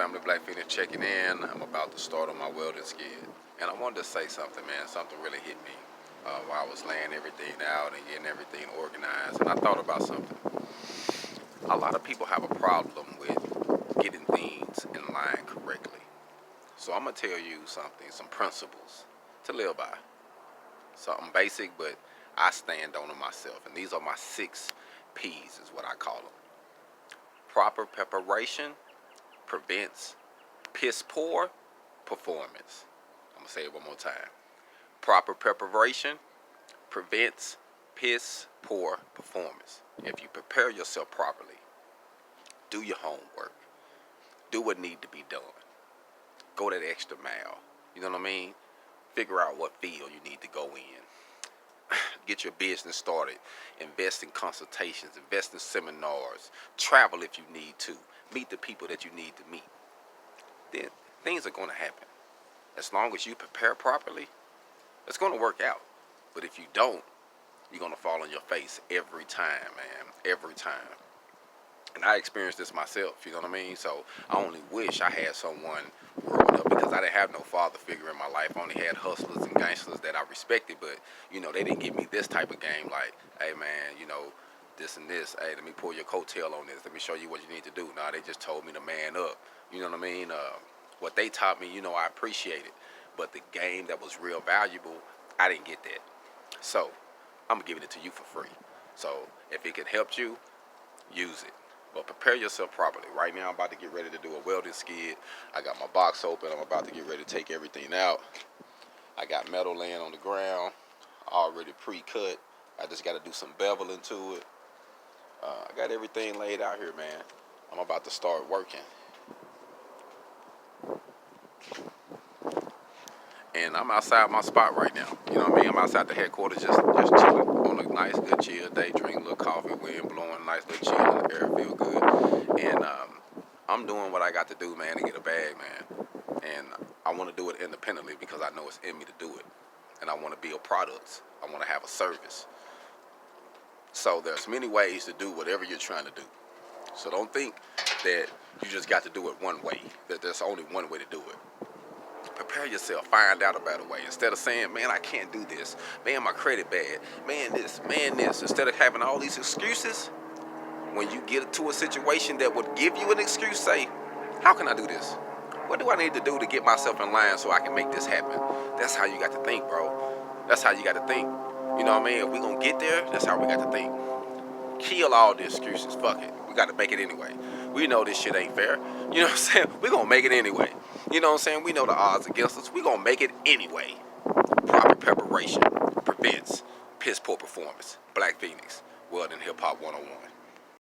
family, Black Feniks checking in. I'm about to start on my welding skid. And I wanted to say something, man. Something really hit me while I was laying everything out and getting everything organized. And I thought about something. A lot of people have a problem with getting things in line correctly. So I'm going to tell you something, some principles to live by. Something basic, but I stand on them myself. And these are my 6 P's is what I call them. Proper preparation prevents piss poor performance. I'm going to say it one more time. Proper preparation prevents piss poor performance. If you prepare yourself properly, do your homework, do what need to be done, go that extra mile, you know what I mean? Figure out what field you need to go in. Get your business started, invest in consultations, invest in seminars, travel if you need to, meet the people that you need to meet. Then things are going to happen. As long as you prepare properly, it's going to work out. But if you don't, you're going to fall on your face every time, man, every time. And I experienced this myself, you know what I mean? So I only wish I had someone growing up, because I didn't have no father figure in my life. I only had hustlers and gangsters that I respected, but, you know, they didn't give me this type of game like, hey, man, you know, this and this. Hey, let me pull your coattail on this. Let me show you what you need to do. Nah, they just told me to man up. You know what I mean? What they taught me, you know, I appreciate it. But the game that was real valuable, I didn't get that. So I'm going to give it to you for free. So if it can help you, use it. But prepare yourself properly. Right now, I'm about to get ready to do a welding skid. I got my box open. I'm about to get ready to take everything out. I got metal laying on the ground, already pre-cut. I just got to do some beveling to it. I got everything laid out here, man. I'm about to start working. And I'm outside my spot right now. You know what I mean? I'm outside the headquarters just chilling on a nice, good chill day, drinking a little coffee, wind blowing, nice little chill in the air, feel good. And I'm doing what I got to do, man, to get a bag, man. And I want to do it independently because I know it's in me to do it. And I want to build products. I want to have a service. So there's many ways to do whatever you're trying to do. So don't think that you just got to do it one way, that there's only one way to do it. Prepare yourself, find out a better way. Instead of saying, man, I can't do this, man, my credit bad, man, this, man, this. Instead of having all these excuses, when you get to a situation that would give you an excuse, say, how can I do this? What do I need to do to get myself in line so I can make this happen? That's how you got to think, bro. That's how you got to think. You know what I mean? If we gonna get there, that's how we got to think. Kill all the excuses. Fuck it. We got to make it anyway. We know this shit ain't fair. You know what I'm saying? We gonna make it anyway. You know what I'm saying? We know the odds against us. We gonna make it anyway. Proper preparation prevents piss poor performance. Black Feniks, Welding Hip Hop 101.